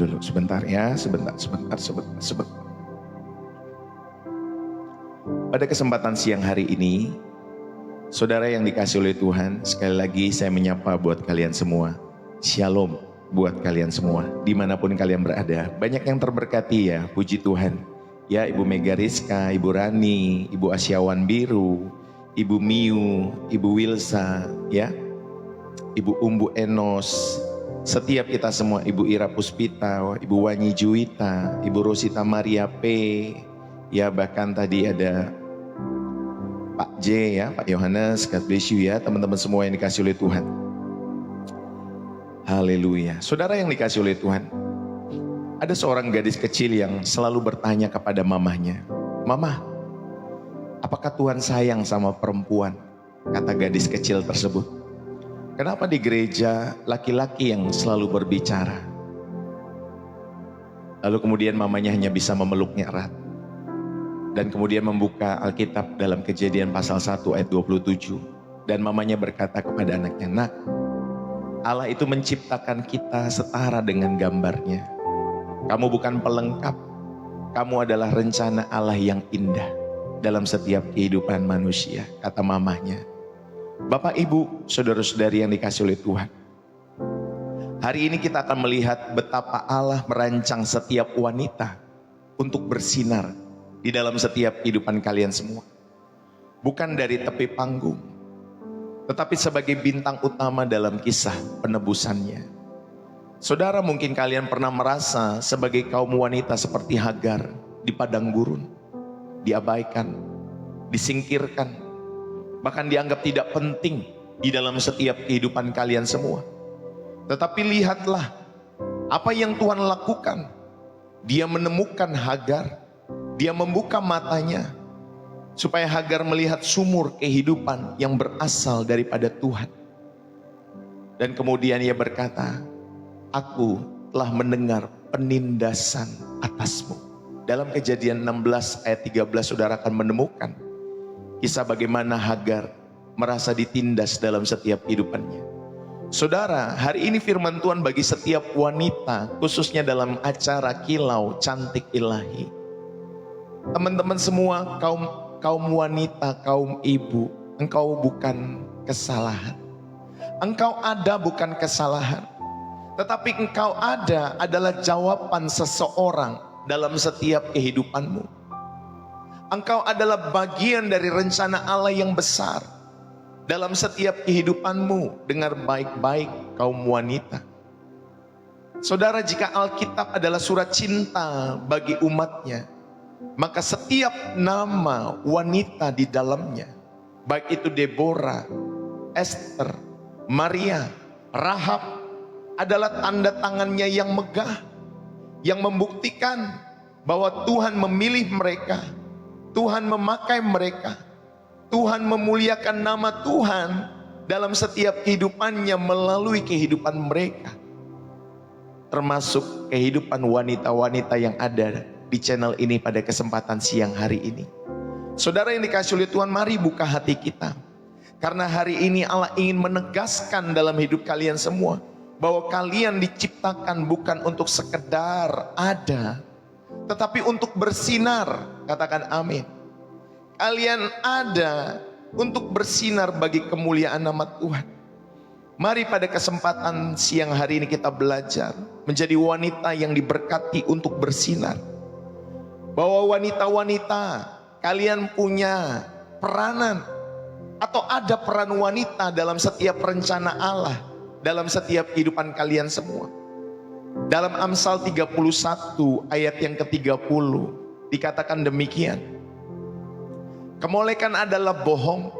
dulu, sebentar ya, sebentar. Pada kesempatan siang hari ini, saudara yang dikasih oleh Tuhan, sekali lagi saya menyapa buat kalian semua. Shalom buat kalian semua, dimanapun kalian berada. Banyak yang terberkati ya, puji Tuhan. Ya, Ibu Mega Rizka, Ibu Rani, Ibu Asyawan Biru, Ibu Miu, Ibu Wilsa, ya, Ibu Umbu Enos, setiap kita semua, Ibu Ira Puspita, Ibu Wanyi Juwita, Ibu Rosita Maria P, ya bahkan tadi ada Pak J ya, Pak Yohanes, God bless you ya, teman-teman semua yang dikasih oleh Tuhan. Haleluya. Saudara yang dikasih oleh Tuhan, ada seorang gadis kecil yang selalu bertanya kepada mamahnya, "Mama, apakah Tuhan sayang sama perempuan?" Kata gadis kecil tersebut. "Kenapa di gereja laki-laki yang selalu berbicara?" Lalu kemudian mamanya hanya bisa memeluknya erat. Dan kemudian membuka Alkitab dalam Kejadian pasal 1 ayat 27. Dan mamanya berkata kepada anaknya, "Nak, Allah itu menciptakan kita setara dengan gambarnya. Kamu bukan pelengkap, kamu adalah rencana Allah yang indah dalam setiap kehidupan manusia," kata mamanya. Bapak, Ibu, saudara-saudari yang dikasih oleh Tuhan, hari ini kita akan melihat betapa Allah merancang setiap wanita untuk bersinar di dalam setiap kehidupan kalian semua. Bukan dari tepi panggung, tetapi sebagai bintang utama dalam kisah penebusannya. Saudara, mungkin kalian pernah merasa sebagai kaum wanita seperti Hagar di padang gurun, diabaikan, disingkirkan, bahkan dianggap tidak penting di dalam setiap kehidupan kalian semua. Tetapi lihatlah apa yang Tuhan lakukan. Dia menemukan Hagar, dia membuka matanya supaya Hagar melihat sumur kehidupan yang berasal daripada Tuhan. Dan kemudian ia berkata, "Aku telah mendengar penindasan atasmu." Dalam Kejadian 16 ayat 13 saudara akan menemukan kisah bagaimana Hagar merasa ditindas dalam setiap kehidupannya. Saudara, hari ini firman Tuhan bagi setiap wanita, khususnya dalam acara Kilau Cantik Ilahi. Teman-teman semua, kaum wanita, kaum ibu, engkau bukan kesalahan. Engkau ada bukan kesalahan, tetapi engkau ada adalah jawaban seseorang dalam setiap kehidupanmu. Engkau adalah bagian dari rencana Allah yang besar dalam setiap kehidupanmu. Dengar baik-baik kaum wanita. Saudara, jika Alkitab adalah surat cinta bagi umatnya, maka setiap nama wanita di dalamnya, baik itu Deborah, Esther, Maria, Rahab, adalah tanda tangannya yang megah, yang membuktikan bahwa Tuhan memilih mereka, Tuhan memakai mereka, Tuhan memuliakan nama Tuhan dalam setiap kehidupannya melalui kehidupan mereka. Termasuk kehidupan wanita-wanita yang ada di channel ini pada kesempatan siang hari ini. Saudara yang dikasih oleh Tuhan, mari buka hati kita. Karena hari ini Allah ingin menegaskan dalam hidup kalian semua bahwa kalian diciptakan bukan untuk sekedar ada, tetapi untuk bersinar. Katakan amin. Kalian ada untuk bersinar bagi kemuliaan nama Tuhan. Mari pada kesempatan siang hari ini kita belajar menjadi wanita yang diberkati untuk bersinar. Bahwa wanita-wanita, kalian punya peranan atau ada peran wanita dalam setiap rencana Allah, dalam setiap kehidupan kalian semua. Dalam Amsal 31 ayat yang ke-30 dikatakan demikian. Kemolekan adalah bohong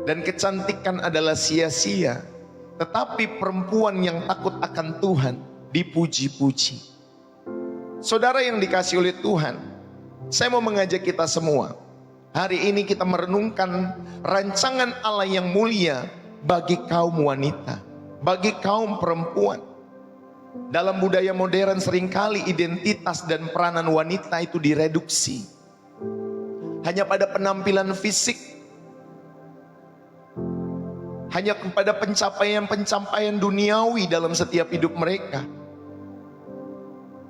dan kecantikan adalah sia-sia, tetapi perempuan yang takut akan Tuhan dipuji-puji. Saudara yang dikasih oleh Tuhan, saya mau mengajak kita semua. Hari ini kita merenungkan rancangan Allah yang mulia bagi kaum wanita, bagi kaum perempuan. Dalam budaya modern seringkali identitas dan peranan wanita itu direduksi hanya pada penampilan fisik, hanya kepada pencapaian-pencapaian duniawi dalam setiap hidup mereka.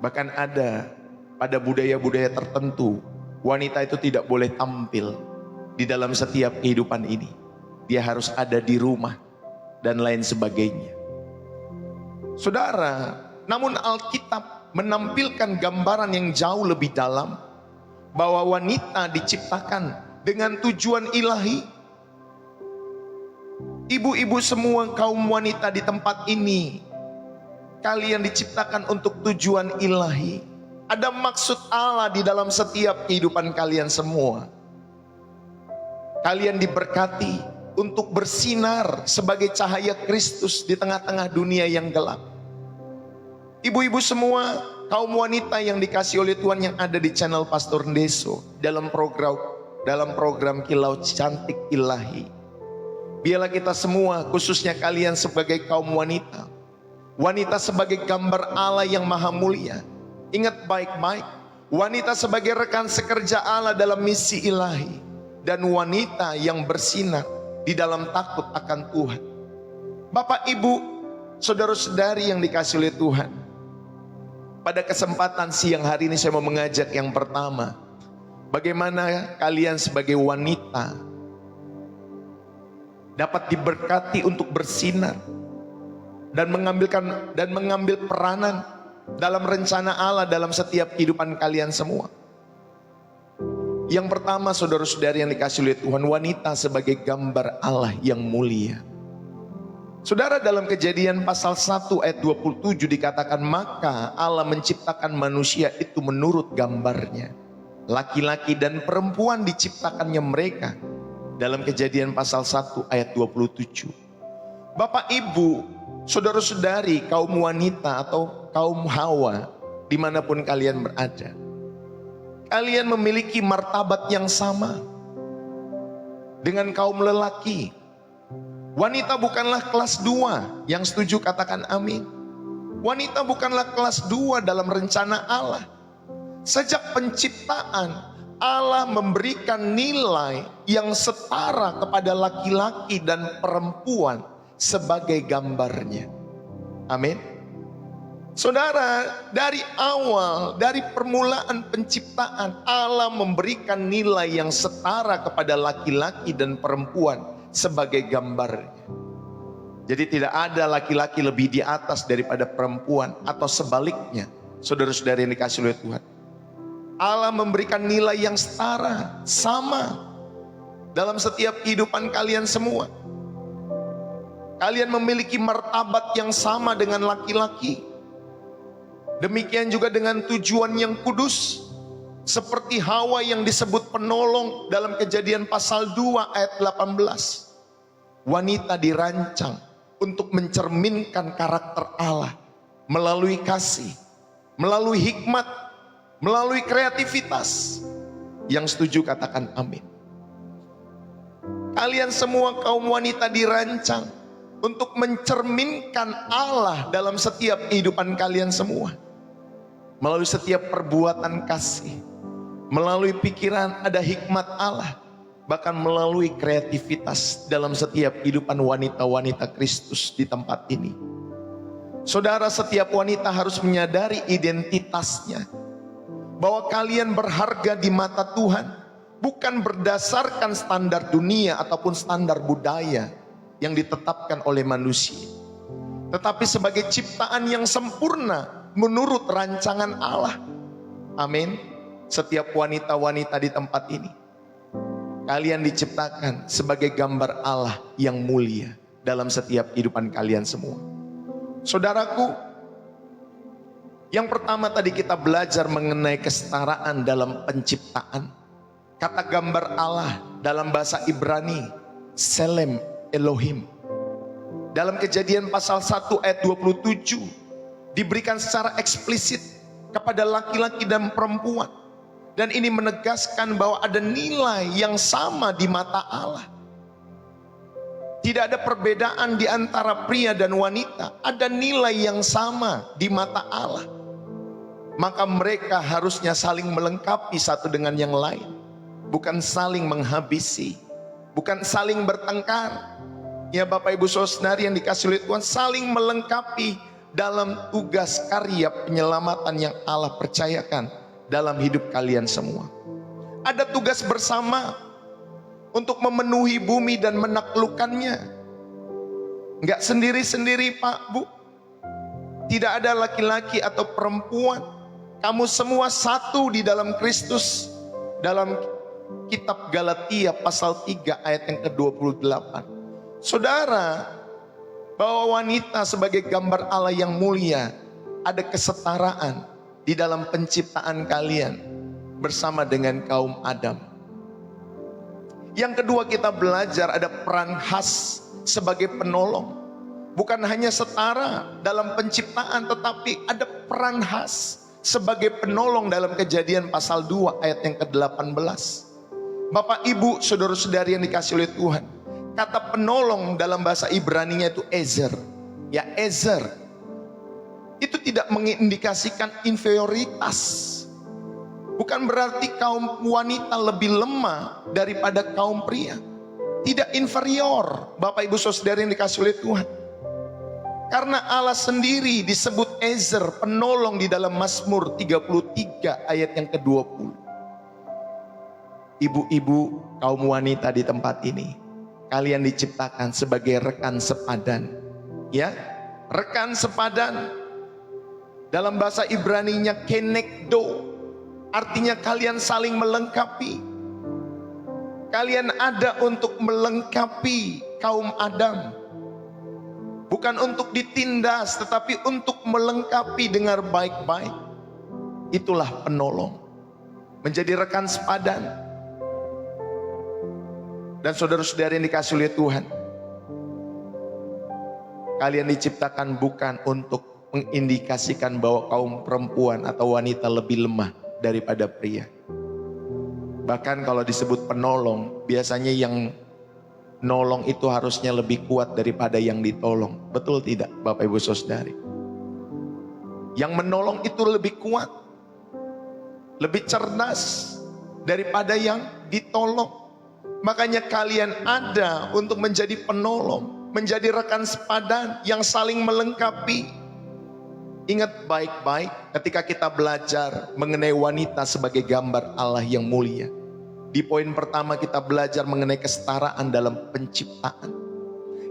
Bahkan ada pada budaya-budaya tertentu, wanita itu tidak boleh tampil di dalam setiap kehidupan ini. Dia harus ada di rumah dan lain sebagainya. Saudara, namun Alkitab menampilkan gambaran yang jauh lebih dalam bahwa wanita diciptakan dengan tujuan ilahi. Ibu-ibu semua, kaum wanita di tempat ini, kalian diciptakan untuk tujuan ilahi. Ada maksud Allah di dalam setiap kehidupan kalian semua. Kalian diberkati untuk bersinar sebagai cahaya Kristus di tengah-tengah dunia yang gelap. Ibu-ibu semua, kaum wanita yang dikasih oleh Tuhan yang ada di channel Pastor Ndeso dalam program Kilau Cantik Ilahi. Biarlah kita semua, khususnya kalian sebagai kaum wanita, wanita sebagai gambar Allah yang maha mulia. Ingat baik-baik, wanita sebagai rekan sekerja Allah dalam misi ilahi, dan wanita yang bersinar di dalam takut akan Tuhan. Bapak, Ibu, saudara-saudari yang dikasih oleh Tuhan, pada kesempatan siang hari ini saya mau mengajak yang pertama, bagaimana kalian sebagai wanita dapat diberkati untuk bersinar dan mengambil peranan dalam rencana Allah dalam setiap kehidupan kalian semua. Yang pertama, saudara-saudari yang dikasih oleh Tuhan, wanita sebagai gambar Allah yang mulia. Saudara, dalam Kejadian pasal 1 ayat 27 dikatakan, maka Allah menciptakan manusia itu menurut gambarnya. Laki-laki dan perempuan diciptakannya mereka. Dalam Kejadian pasal 1 ayat 27. Bapak, Ibu, saudara-saudari, kaum wanita atau kaum Hawa, dimanapun kalian berada, kalian memiliki martabat yang sama dengan kaum lelaki. Wanita bukanlah kelas 2, yang setuju katakan amin. Wanita bukanlah kelas 2 dalam rencana Allah. Sejak penciptaan, Allah memberikan nilai yang setara kepada laki-laki dan perempuan sebagai gambarnya. Amin. Saudara, dari awal, dari permulaan penciptaan, Allah memberikan nilai yang setara kepada laki-laki dan perempuan sebagai gambarnya. Jadi tidak ada laki-laki lebih di atas daripada perempuan atau sebaliknya. Saudara-saudari yang dikasih oleh Tuhan, Allah memberikan nilai yang setara, sama dalam setiap kehidupan kalian semua. Kalian memiliki martabat yang sama dengan laki-laki. Demikian juga dengan tujuan yang kudus. Seperti Hawa yang disebut penolong dalam Kejadian pasal 2 ayat 18. Wanita dirancang untuk mencerminkan karakter Allah melalui kasih, melalui hikmat, melalui kreativitas. Yang setuju katakan amin. Kalian semua kaum wanita dirancang untuk mencerminkan Allah dalam setiap kehidupan kalian semua. Melalui setiap perbuatan kasih, melalui pikiran ada hikmat Allah, bahkan melalui kreativitas dalam setiap kehidupan wanita-wanita Kristus di tempat ini. Saudara, setiap wanita harus menyadari identitasnya, bahwa kalian berharga di mata Tuhan, bukan berdasarkan standar dunia ataupun standar budaya yang ditetapkan oleh manusia, tetapi sebagai ciptaan yang sempurna menurut rancangan Allah. Amin. Setiap wanita-wanita di tempat ini, kalian diciptakan sebagai gambar Allah yang mulia dalam setiap kehidupan kalian semua. Saudaraku, yang pertama tadi kita belajar mengenai kesetaraan dalam penciptaan. Kata gambar Allah dalam bahasa Ibrani, Selem Elohim. Dalam Kejadian pasal 1 ayat 27 diberikan secara eksplisit kepada laki-laki dan perempuan. Dan ini menegaskan bahwa ada nilai yang sama di mata Allah. Tidak ada perbedaan di antara pria dan wanita. Ada nilai yang sama di mata Allah. Maka mereka harusnya saling melengkapi satu dengan yang lain. Bukan saling menghabisi. Bukan saling bertengkar. Ya Bapak Ibu Saudari yang dikasih oleh Tuhan, saling melengkapi, dalam tugas karya penyelamatan yang Allah percayakan dalam hidup kalian semua. Ada tugas bersama untuk memenuhi bumi dan menaklukkannya. Enggak sendiri-sendiri Pak, Bu. Tidak ada laki-laki atau perempuan. Kamu semua satu di dalam Kristus. Dalam kitab Galatia pasal 3 ayat yang ke-28. Saudara, bahwa wanita sebagai gambar Allah yang mulia, ada kesetaraan di dalam penciptaan kalian bersama dengan kaum Adam. Yang kedua, kita belajar ada peran khas sebagai penolong. Bukan hanya setara dalam penciptaan, tetapi ada peran khas sebagai penolong dalam Kejadian pasal 2 ayat yang ke-18. Bapak, Ibu, saudara-saudari yang dikasih oleh Tuhan, kata penolong dalam bahasa Ibrani-nya itu ezer. Ya, ezer itu tidak mengindikasikan inferioritas. Bukan berarti kaum wanita lebih lemah daripada kaum pria. Tidak inferior, Bapak Ibu saudara yang dikasih oleh Tuhan. Karena Allah sendiri disebut ezer, penolong di dalam Mazmur 33 ayat yang ke-20. Ibu-ibu, kaum wanita di tempat ini, kalian diciptakan sebagai rekan sepadan. Ya, rekan sepadan. Dalam bahasa Ibrani-nya kenekdo, artinya kalian saling melengkapi. Kalian ada untuk melengkapi kaum Adam. Bukan untuk ditindas, tetapi untuk melengkapi dengan baik-baik. Itulah penolong. Menjadi rekan sepadan. Dan saudara-saudari yang dikasih oleh Tuhan, kalian diciptakan bukan untuk mengindikasikan bahwa kaum perempuan atau wanita lebih lemah daripada pria. Bahkan kalau disebut penolong, biasanya yang nolong itu harusnya lebih kuat daripada yang ditolong. Betul tidak, Bapak Ibu Saudari? Yang menolong itu lebih kuat, lebih cerdas daripada yang ditolong. Makanya kalian ada untuk menjadi penolong, menjadi rekan sepadan yang saling melengkapi. Ingat baik-baik ketika kita belajar mengenai wanita sebagai gambar Allah yang mulia. Di poin pertama kita belajar mengenai kesetaraan dalam penciptaan.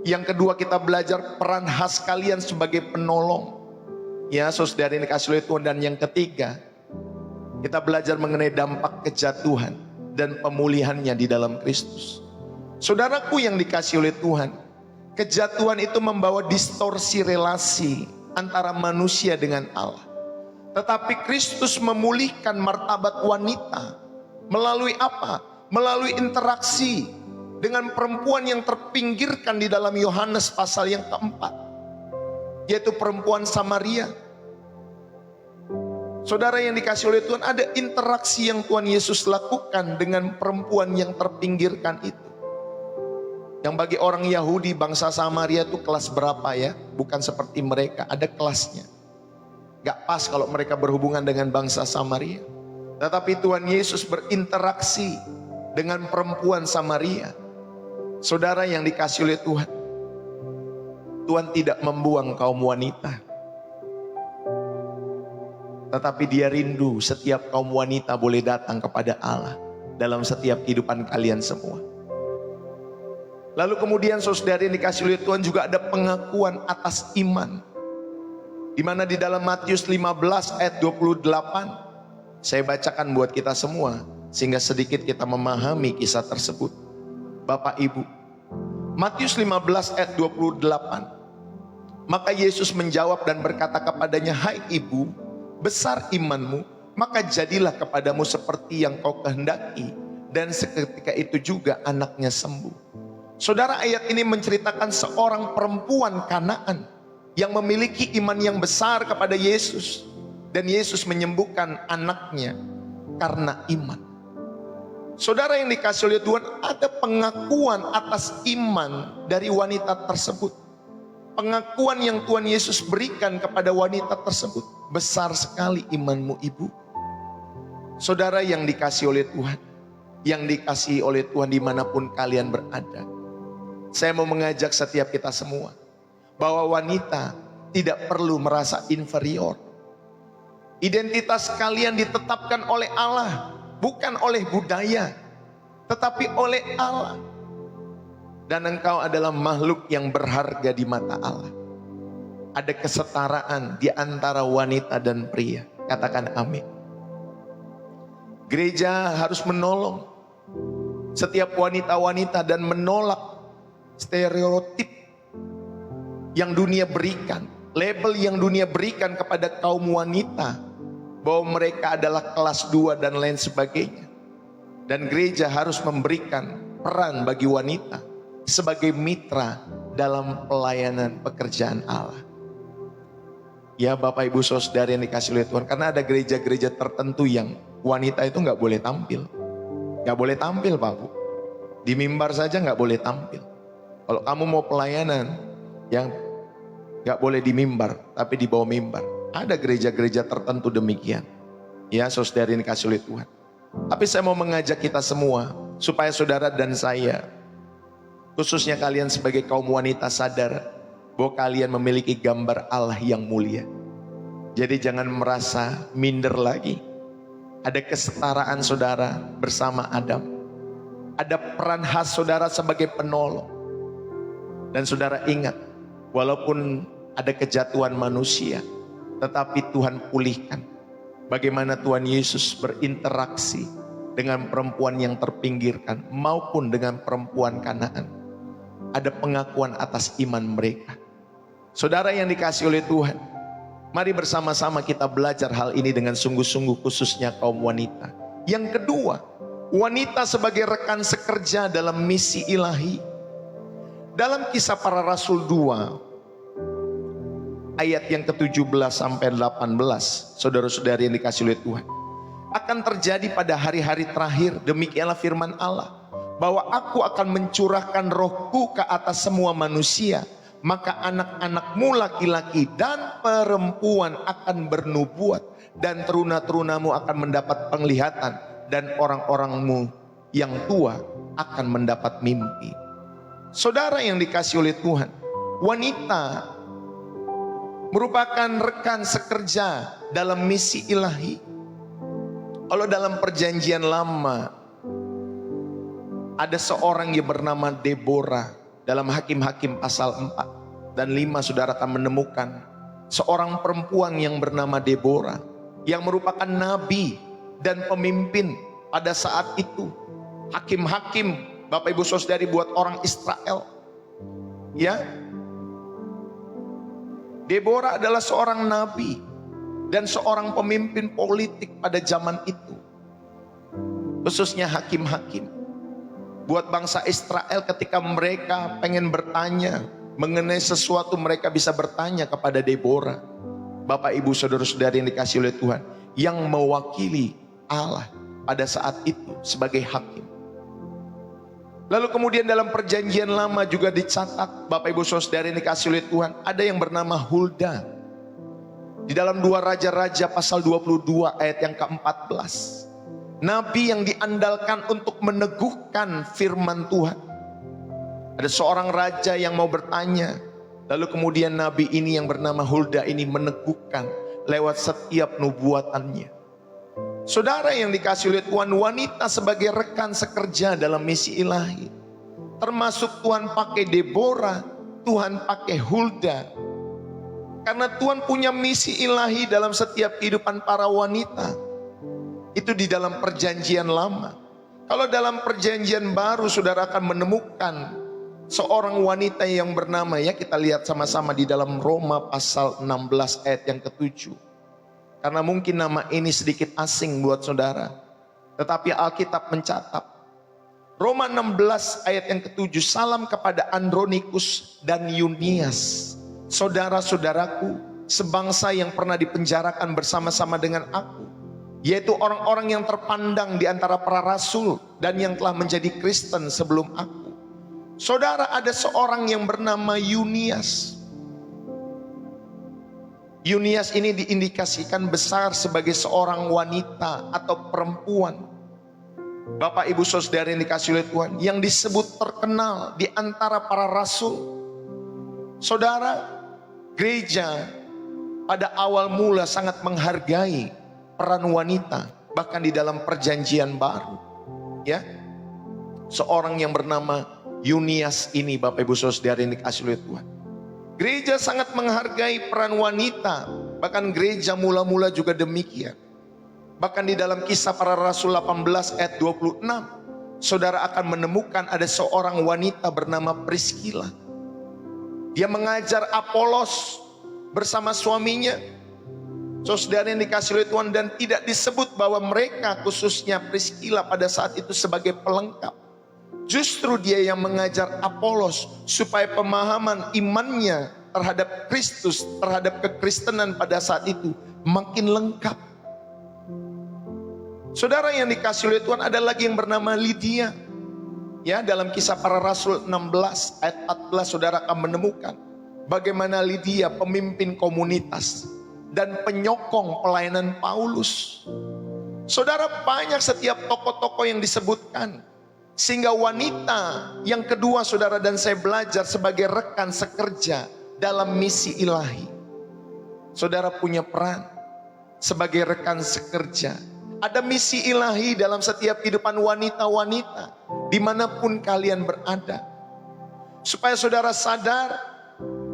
Yang kedua kita belajar peran khas kalian sebagai penolong. Ya, saudara yang dikasih oleh Tuhan. Dan yang ketiga, kita belajar mengenai dampak kejatuhan dan pemulihannya di dalam Kristus. Saudaraku yang dikasih oleh Tuhan, kejatuhan itu membawa distorsi relasi antara manusia dengan Allah. Tetapi Kristus memulihkan martabat wanita melalui apa? Melalui interaksi dengan perempuan yang terpinggirkan di dalam Yohanes pasal yang keempat, yaitu perempuan Samaria. Saudara yang dikasih oleh Tuhan, ada interaksi yang Tuhan Yesus lakukan dengan perempuan yang terpinggirkan itu. Yang bagi orang Yahudi, bangsa Samaria itu kelas berapa ya? Bukan seperti mereka, ada kelasnya. Gak pas kalau mereka berhubungan dengan bangsa Samaria. Tetapi Tuhan Yesus berinteraksi dengan perempuan Samaria. Saudara yang dikasih oleh Tuhan, Tuhan tidak membuang kaum wanita. Tetapi Dia rindu setiap kaum wanita boleh datang kepada Allah dalam setiap kehidupan kalian semua. Lalu kemudian saudara yang dikasih oleh Tuhan, juga ada pengakuan atas iman. Di mana di dalam Matius 15 ayat 28, saya bacakan buat kita semua sehingga sedikit kita memahami kisah tersebut. Bapak Ibu, Matius 15 ayat 28. Maka Yesus menjawab dan berkata kepadanya, "Hai ibu, besar imanmu, maka jadilah kepadamu seperti yang kau kehendaki." Dan seketika itu juga anaknya sembuh. Saudara, ayat ini menceritakan seorang perempuan Kanaan yang memiliki iman yang besar kepada Yesus. Dan Yesus menyembuhkan anaknya karena iman. Saudara yang dikasih oleh Tuhan, ada pengakuan atas iman dari wanita tersebut. Pengakuan yang Tuhan Yesus berikan kepada wanita tersebut. Besar sekali imanmu ibu. Saudara yang dikasih oleh Tuhan, yang dikasihi oleh Tuhan dimanapun kalian berada, saya mau mengajak setiap kita semua bahwa wanita tidak perlu merasa inferior. Identitas kalian ditetapkan oleh Allah, bukan oleh budaya, tetapi oleh Allah. Dan engkau adalah makhluk yang berharga di mata Allah. Ada kesetaraan di antara wanita dan pria. Katakan amin. Gereja harus menolong setiap wanita-wanita dan menolak stereotip yang dunia berikan, label yang dunia berikan kepada kaum wanita, bahwa mereka adalah kelas 2 dan lain sebagainya. Dan gereja harus memberikan peran bagi wanita sebagai mitra dalam pelayanan pekerjaan Allah. Ya Bapak Ibu Saudara yang dikasih oleh Tuhan, karena ada gereja-gereja tertentu yang wanita itu nggak boleh tampil. Nggak boleh tampil Pak Bu. Di mimbar saja nggak boleh tampil. Kalau kamu mau pelayanan yang nggak boleh di mimbar, tapi di bawah mimbar. Ada gereja-gereja tertentu demikian. Ya saudara yang dikasih oleh Tuhan. Tapi saya mau mengajak kita semua, supaya saudara dan saya, khususnya kalian sebagai kaum wanita, sadar bahwa kalian memiliki gambar Allah yang mulia. Jadi jangan merasa minder lagi. Ada kesetaraan saudara bersama Adam. Ada peran khas saudara sebagai penolong. Dan saudara ingat, walaupun ada kejatuhan manusia, tetapi Tuhan pulihkan. Bagaimana Tuhan Yesus berinteraksi dengan perempuan yang terpinggirkan maupun dengan perempuan Kanaan. Ada pengakuan atas iman mereka. Saudara yang dikasih oleh Tuhan, mari bersama-sama kita belajar hal ini dengan sungguh-sungguh, khususnya kaum wanita. Yang kedua, wanita sebagai rekan sekerja dalam misi ilahi. Dalam Kisah Para Rasul 2 ayat yang ke-17 sampai 18, saudara-saudari yang dikasih oleh Tuhan, akan terjadi pada hari-hari terakhir. Demikianlah firman Allah, bahwa aku akan mencurahkan rohku ke atas semua manusia. Maka anak-anakmu laki-laki dan perempuan akan bernubuat, dan teruna-terunamu akan mendapat penglihatan, dan orang-orangmu yang tua akan mendapat mimpi. Saudara yang dikasih oleh Tuhan, wanita merupakan rekan sekerja dalam misi ilahi. Kalau dalam perjanjian lama, ada seorang yang bernama Deborah. Dalam Hakim-Hakim pasal 4 dan 5 saudara akan menemukan seorang perempuan yang bernama Deborah, yang merupakan nabi dan pemimpin pada saat itu. Hakim-hakim, Bapak Ibu Saudari, buat orang Israel. Ya, Deborah adalah seorang nabi dan seorang pemimpin politik pada zaman itu, khususnya hakim-hakim. Buat bangsa Israel, ketika mereka pengen bertanya mengenai sesuatu, mereka bisa bertanya kepada Deborah. Bapak Ibu Saudara-saudari yang dikasih oleh Tuhan, yang mewakili Allah pada saat itu sebagai hakim. Lalu kemudian dalam perjanjian lama juga dicatat, Bapak Ibu Saudara yang dikasih oleh Tuhan, ada yang bernama Hulda. Di dalam 2 Raja-Raja pasal 22 ayat yang ke-14. Nabi yang diandalkan untuk meneguhkan firman Tuhan. Ada seorang raja yang mau bertanya, lalu kemudian nabi ini yang bernama Hulda ini meneguhkan lewat setiap nubuatannya. Saudara yang dikasih oleh Tuhan, wanita sebagai rekan sekerja dalam misi ilahi, termasuk Tuhan pakai Deborah, Tuhan pakai Hulda, karena Tuhan punya misi ilahi dalam setiap kehidupan para wanita. Itu di dalam perjanjian lama. Kalau dalam perjanjian baru, saudara akan menemukan seorang wanita yang bernama, ya kita lihat sama-sama di dalam Roma pasal 16 ayat yang ke-7. Karena mungkin nama ini sedikit asing buat saudara, tetapi Alkitab mencatat. Roma 16 ayat yang ke-7, salam kepada Andronikus dan Yunias, saudara-saudaraku sebangsa yang pernah dipenjarakan bersama-sama dengan aku, yaitu orang-orang yang terpandang di antara para rasul dan yang telah menjadi Kristen sebelum aku. Saudara, ada seorang yang bernama Yunias. Yunias ini diindikasikan besar sebagai seorang wanita atau perempuan, Bapak Ibu Saudara yang dikasih oleh Tuhan, yang disebut terkenal di antara para rasul. Saudara, Gereja pada awal mula sangat menghargai peran wanita, bahkan di dalam perjanjian baru. Ya, seorang yang bernama Yunias ini, Bapak Ibu Saudara yang dikasihi oleh Tuhan. Gereja sangat menghargai peran wanita, bahkan gereja mula-mula juga demikian. Bahkan di dalam Kisah Para Rasul 18 ayat 26, saudara akan menemukan ada seorang wanita bernama Priskila. Dia mengajar Apolos bersama suaminya. Saudara yang dikasihi oleh Tuhan, dan tidak disebut bahwa mereka, khususnya Priskila pada saat itu, sebagai pelengkap. Justru dia yang mengajar Apolos supaya pemahaman imannya terhadap Kristus, terhadap kekristenan pada saat itu makin lengkap. Saudara yang dikasihi oleh Tuhan, ada lagi yang bernama Lydia. Ya, dalam Kisah Para Rasul 16 ayat 14 saudara akan menemukan bagaimana Lydia pemimpin komunitas dan penyokong pelayanan Paulus. Saudara, banyak setiap tokoh-tokoh yang disebutkan. Sehingga wanita yang kedua saudara dan saya belajar sebagai rekan sekerja dalam misi ilahi. Saudara punya peran sebagai rekan sekerja. Ada misi ilahi dalam setiap kehidupan wanita-wanita dimanapun kalian berada. Supaya saudara sadar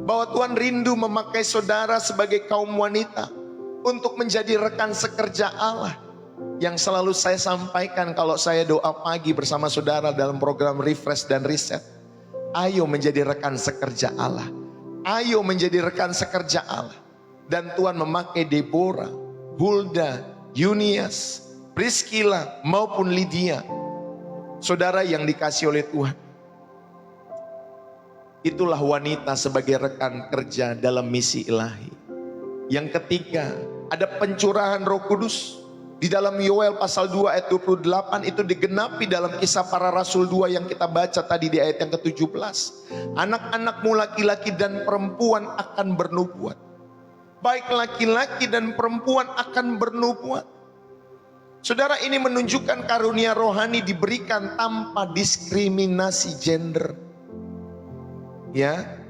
bahwa Tuhan rindu memakai saudara sebagai kaum wanita untuk menjadi rekan sekerja Allah. Yang selalu saya sampaikan kalau saya doa pagi bersama saudara dalam program Refresh dan Reset. Ayo menjadi rekan sekerja Allah. Ayo menjadi rekan sekerja Allah. Dan Tuhan memakai Deborah, Hulda, Yunias, Priskila maupun Lydia. Saudara yang dikasihi oleh Tuhan. Itulah wanita sebagai rekan kerja dalam misi ilahi. Yang ketiga, ada pencurahan Roh Kudus. Di dalam Yoel pasal 2 ayat 28 itu digenapi dalam Kisah Para Rasul 2 yang kita baca tadi di ayat yang ke-17. Anak-anakmu laki-laki dan perempuan akan bernubuat. Baik laki-laki dan perempuan akan bernubuat. Saudara, ini menunjukkan karunia rohani diberikan tanpa diskriminasi gender. Ya,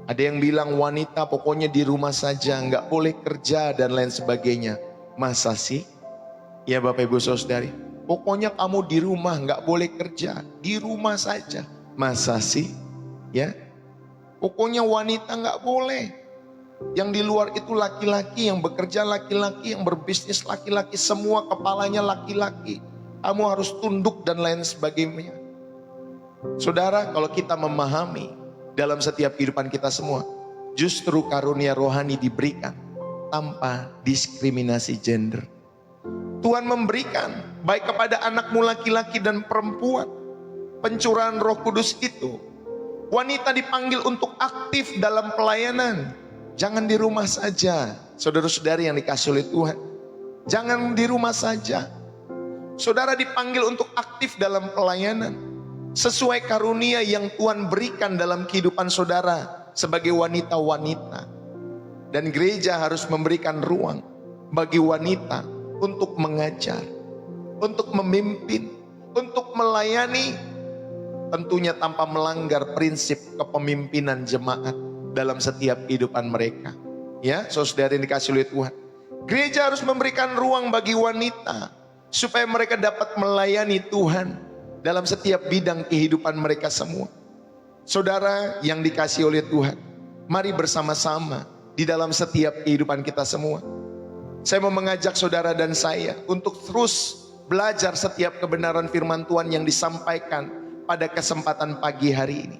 ada yang bilang wanita pokoknya di rumah saja, nggak boleh kerja dan lain sebagainya. Masa sih? Ya Bapak Ibu Saudari, pokoknya kamu di rumah nggak boleh kerja, di rumah saja. Masa sih? Ya, pokoknya wanita nggak boleh. Yang di luar itu laki-laki, yang bekerja laki-laki, yang berbisnis laki-laki, semua kepalanya laki-laki. Kamu harus tunduk dan lain sebagainya. Saudara, kalau kita memahami dalam setiap kehidupan kita semua, justru karunia rohani diberikan tanpa diskriminasi gender. Tuhan memberikan baik kepada anakmu laki-laki dan perempuan. Pencurahan Roh Kudus itu, wanita dipanggil untuk aktif dalam pelayanan. Jangan di rumah saja, saudara-saudari yang dikasihi oleh Tuhan. Jangan di rumah saja. Saudara dipanggil untuk aktif dalam pelayanan sesuai karunia yang Tuhan berikan dalam kehidupan saudara sebagai wanita-wanita. Dan gereja harus memberikan ruang bagi wanita untuk mengajar, untuk memimpin, untuk melayani, tentunya tanpa melanggar prinsip kepemimpinan jemaat dalam setiap kehidupan mereka. Ya, saudara yang dikasihi oleh Tuhan. Gereja harus memberikan ruang bagi wanita supaya mereka dapat melayani Tuhan dalam setiap bidang kehidupan mereka semua. Saudara yang dikasihi oleh Tuhan, mari bersama-sama di dalam setiap kehidupan kita semua. Saya mau mengajak saudara dan saya untuk terus belajar setiap kebenaran firman Tuhan yang disampaikan pada kesempatan pagi hari ini.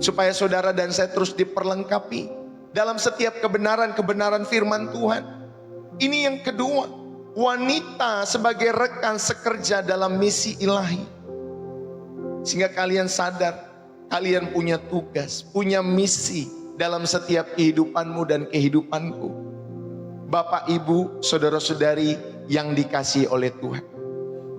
Supaya saudara dan saya terus diperlengkapi dalam setiap kebenaran-kebenaran firman Tuhan. Ini yang kedua, wanita sebagai rekan sekerja dalam misi ilahi. Sehingga kalian sadar, kalian punya tugas, punya misi dalam setiap kehidupanmu dan kehidupanku. Bapak, Ibu, saudara-saudari yang dikasihi oleh Tuhan.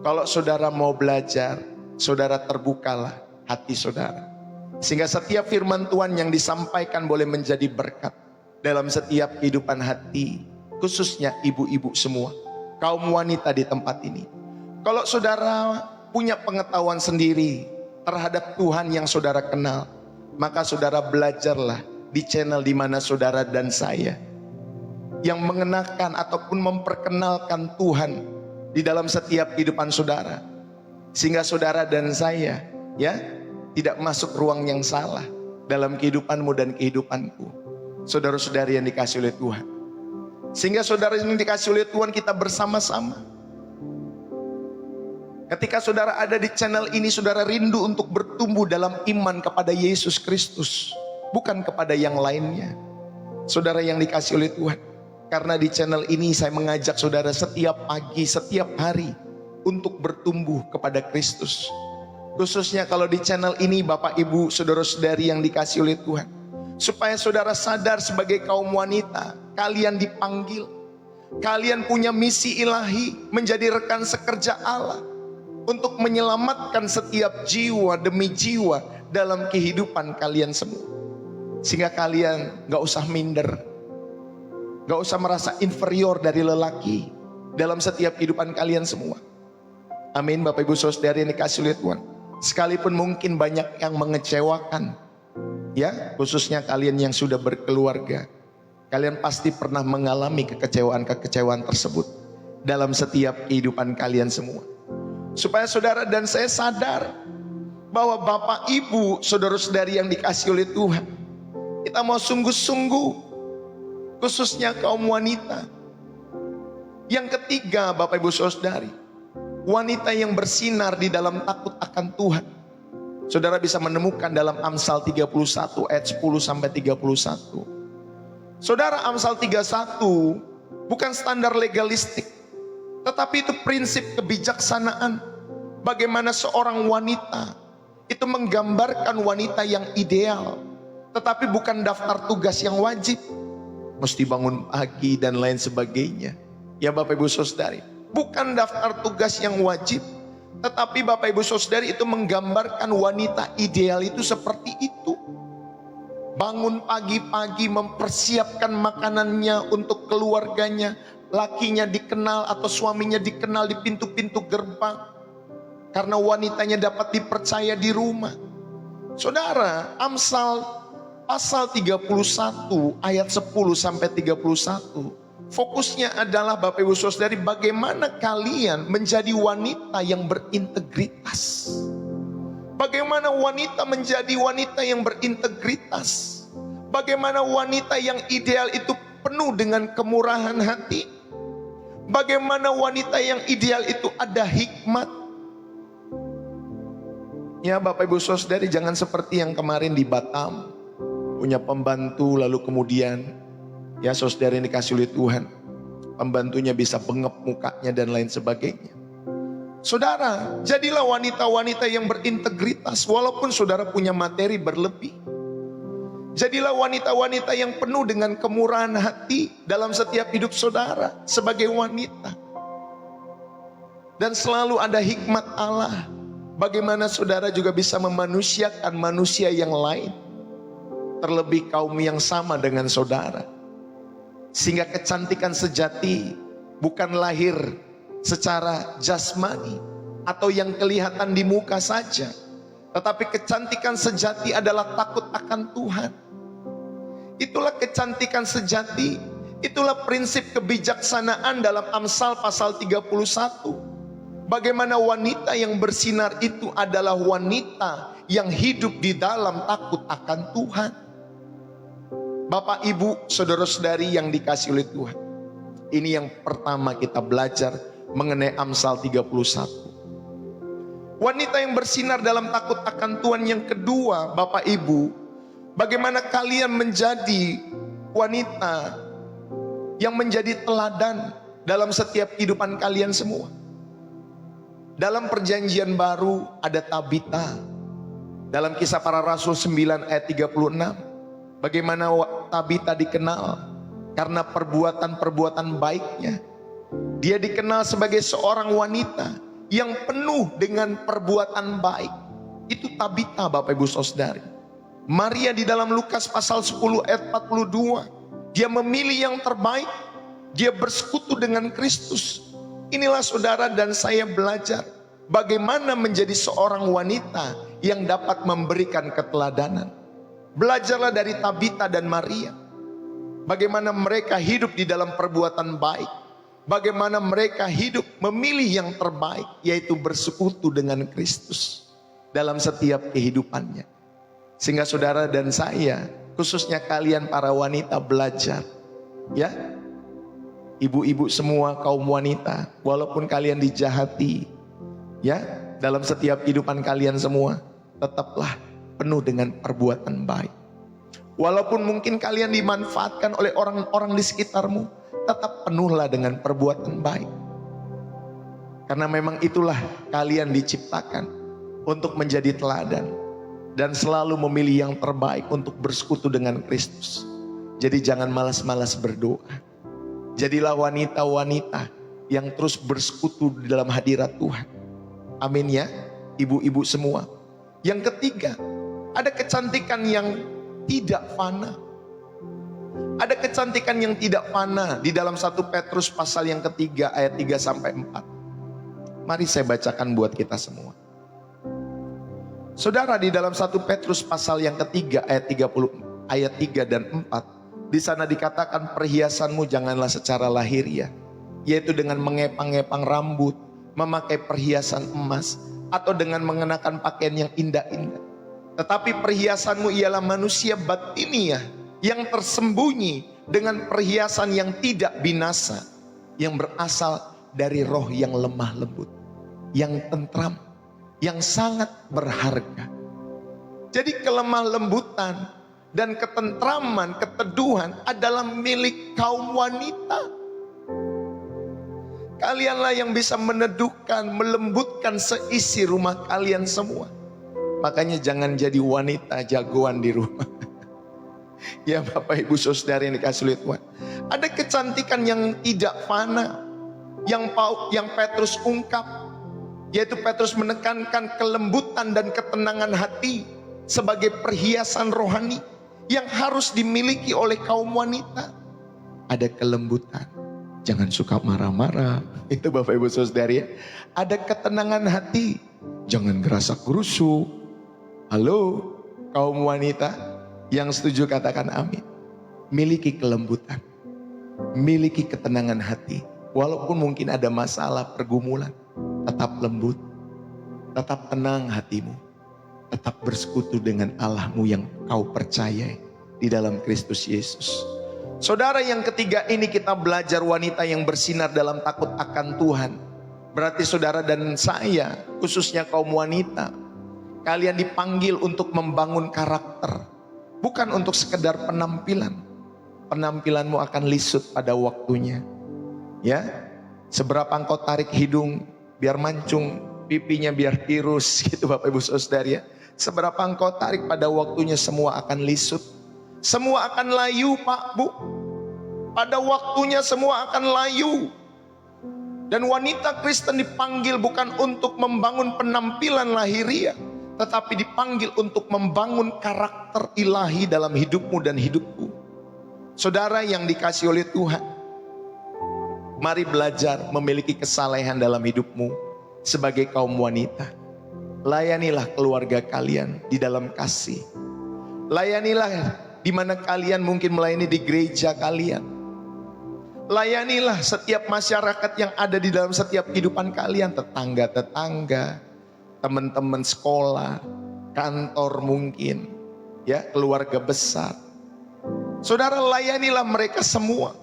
Kalau saudara mau belajar, saudara terbukalah hati saudara. Sehingga setiap firman Tuhan yang disampaikan boleh menjadi berkat dalam setiap kehidupan hati, khususnya ibu-ibu semua, kaum wanita di tempat ini. Kalau saudara punya pengetahuan sendiri terhadap Tuhan yang saudara kenal, maka saudara belajarlah di channel di mana saudara dan saya yang mengenakan ataupun memperkenalkan Tuhan di dalam setiap kehidupan saudara, sehingga saudara dan saya ya tidak masuk ruang yang salah dalam kehidupanmu dan kehidupanku, saudara-saudari yang dikasih oleh Tuhan. Sehingga saudara yang dikasih oleh Tuhan, kita bersama-sama, ketika saudara ada di channel ini, saudara rindu untuk bertumbuh dalam iman kepada Yesus Kristus, bukan kepada yang lainnya. Saudara yang dikasih oleh Tuhan, karena di channel ini saya mengajak saudara setiap pagi, setiap hari untuk bertumbuh kepada Kristus. Khususnya kalau di channel ini Bapak Ibu saudara-saudari yang dikasih oleh Tuhan, supaya saudara sadar sebagai kaum wanita, kalian dipanggil, kalian punya misi ilahi menjadi rekan sekerja Allah untuk menyelamatkan setiap jiwa demi jiwa dalam kehidupan kalian semua. Sehingga kalian gak usah minder, gak usah merasa inferior dari lelaki dalam setiap kehidupan kalian semua. Amin. Bapak Ibu saudari yang dikasih oleh Tuhan, sekalipun mungkin banyak yang mengecewakan, ya khususnya kalian yang sudah berkeluarga, kalian pasti pernah mengalami kekecewaan-kekecewaan tersebut dalam setiap kehidupan kalian semua. Supaya saudara dan saya sadar bahwa Bapak Ibu saudara-saudari yang dikasih oleh Tuhan, kita mau sungguh-sungguh, khususnya kaum wanita. Yang ketiga Bapak Ibu saudari, wanita yang bersinar di dalam takut akan Tuhan. Saudara bisa menemukan dalam Amsal 31 ayat 10 sampai 31. Saudara, Amsal 31 bukan standar legalistik, tetapi itu prinsip kebijaksanaan. Bagaimana seorang wanita itu menggambarkan wanita yang ideal, tetapi bukan daftar tugas yang wajib, mesti bangun pagi dan lain sebagainya. Ya Bapak Ibu saudari, bukan daftar tugas yang wajib, tetapi Bapak Ibu saudari itu menggambarkan wanita ideal itu seperti itu. Bangun pagi-pagi mempersiapkan makanannya untuk keluarganya, lakinya dikenal atau suaminya dikenal di pintu-pintu gerbang, karena wanitanya dapat dipercaya di rumah. Saudara, Amsal pasal 31 ayat 10 sampai 31 fokusnya adalah Bapak Ibu saudari, bagaimana kalian menjadi wanita yang berintegritas. Bagaimana wanita menjadi wanita yang berintegritas. Bagaimana wanita yang ideal itu penuh dengan kemurahan hati. Bagaimana wanita yang ideal itu ada hikmat. Ya Bapak Ibu saudari, jangan seperti yang kemarin di Batam, punya pembantu lalu kemudian ya saudara yang dikasih oleh Tuhan, pembantunya bisa bengep mukanya dan lain sebagainya. Saudara, jadilah wanita-wanita yang berintegritas walaupun saudara punya materi berlebih. Jadilah wanita-wanita yang penuh dengan kemurahan hati dalam setiap hidup saudara sebagai wanita. Dan selalu ada hikmat Allah, bagaimana saudara juga bisa memanusiakan manusia yang lain, terlebih kaum yang sama dengan saudara. Sehingga kecantikan sejati bukan lahir secara jasmani atau yang kelihatan di muka saja, tetapi kecantikan sejati adalah takut akan Tuhan. Itulah kecantikan sejati, itulah prinsip kebijaksanaan dalam Amsal pasal 31. Bagaimana wanita yang bersinar itu adalah wanita yang hidup di dalam takut akan Tuhan. Bapak Ibu saudara-saudari yang dikasih oleh Tuhan, ini yang pertama kita belajar mengenai Amsal 31. Wanita yang bersinar dalam takut akan Tuhan. Yang kedua Bapak Ibu, bagaimana kalian menjadi wanita yang menjadi teladan dalam setiap kehidupan kalian semua. Dalam perjanjian baru ada Tabita. Dalam Kisah Para Rasul 9 ayat 36. Bagaimana Tabita dikenal karena perbuatan-perbuatan baiknya. Dia dikenal sebagai seorang wanita yang penuh dengan perbuatan baik. Itu Tabita Bapak Ibu saudari. Maria di dalam Lukas pasal 10 ayat 42. Dia memilih yang terbaik. Dia bersekutu dengan Kristus. Inilah saudara dan saya belajar bagaimana menjadi seorang wanita yang dapat memberikan keteladanan. Belajarlah dari Tabita dan Maria. Bagaimana mereka hidup di dalam perbuatan baik. Bagaimana mereka hidup memilih yang terbaik, yaitu bersekutu dengan Kristus dalam setiap kehidupannya. Sehingga saudara dan saya, khususnya kalian para wanita, belajar. Ya, ibu-ibu semua, kaum wanita, walaupun kalian dijahati, ya, dalam setiap kehidupan kalian semua, tetaplah penuh dengan perbuatan baik. Walaupun mungkin kalian dimanfaatkan oleh orang-orang di sekitarmu, tetap penuhlah dengan perbuatan baik. Karena memang itulah kalian diciptakan untuk menjadi teladan dan selalu memilih yang terbaik untuk bersekutu dengan Kristus. Jadi jangan malas-malas berdoa. Jadilah wanita-wanita yang terus bersekutu di dalam hadirat Tuhan. Amin ya, ibu-ibu semua. Yang ketiga, ada kecantikan yang tidak fana. Ada kecantikan yang tidak fana di dalam 1 Petrus pasal yang ketiga ayat 3 sampai 4. Mari saya bacakan buat kita semua. Saudara, di dalam 1 Petrus pasal yang ketiga ayat 3 dan 4, di sana dikatakan perhiasanmu janganlah secara lahiriah, yaitu dengan mengepang-ngepang rambut, memakai perhiasan emas, atau dengan mengenakan pakaian yang indah-indah. Tetapi perhiasanmu ialah manusia batiniah yang tersembunyi dengan perhiasan yang tidak binasa, yang berasal dari roh yang lemah lembut, yang tentram, yang sangat berharga. Jadi kelemah lembutan dan ketentraman, keteduhan adalah milik kaum wanita. Kalianlah yang bisa meneduhkan, melembutkan seisi rumah kalian semua. Makanya jangan jadi wanita jagoan di rumah. Ya Bapak Ibu Saudara yang dikasih oleh Tuhan. Ada kecantikan yang tidak fana, yang Petrus ungkap, yaitu Petrus menekankan kelembutan dan ketenangan hati sebagai perhiasan rohani yang harus dimiliki oleh kaum wanita. Ada kelembutan, jangan suka marah-marah. Itu Bapak Ibu Saudara ya. Ada ketenangan hati, jangan gerasak gerusuk. Halo kaum wanita yang setuju katakan amin. Miliki kelembutan, miliki ketenangan hati. Walaupun mungkin ada masalah, pergumulan, tetap lembut, tetap tenang hatimu. Tetap bersekutu dengan Allahmu yang kau percayai di dalam Kristus Yesus. Saudara, yang ketiga ini kita belajar wanita yang bersinar dalam takut akan Tuhan. Berarti saudara dan saya, khususnya kaum wanita, kalian dipanggil untuk membangun karakter, bukan untuk sekedar penampilan. Penampilanmu akan lisut pada waktunya. Ya, seberapa engkau tarik hidung biar mancung, pipinya biar tirus gitu Bapak Ibu Saudara ya. Seberapa engkau tarik pada waktunya semua akan lisut. Semua akan layu Pak Bu. Pada waktunya semua akan layu. Dan wanita Kristen dipanggil bukan untuk membangun penampilan lahiriah, tetapi dipanggil untuk membangun karakter ilahi dalam hidupmu dan hidupku. Saudara yang dikasihi oleh Tuhan, mari belajar memiliki kesalehan dalam hidupmu sebagai kaum wanita. Layanilah keluarga kalian di dalam kasih. Layanilah di mana kalian mungkin melayani di gereja kalian. Layanilah setiap masyarakat yang ada di dalam setiap kehidupan kalian, tetangga-tetangga, teman-teman sekolah, kantor mungkin, ya, keluarga besar. Saudara, layanilah mereka semua.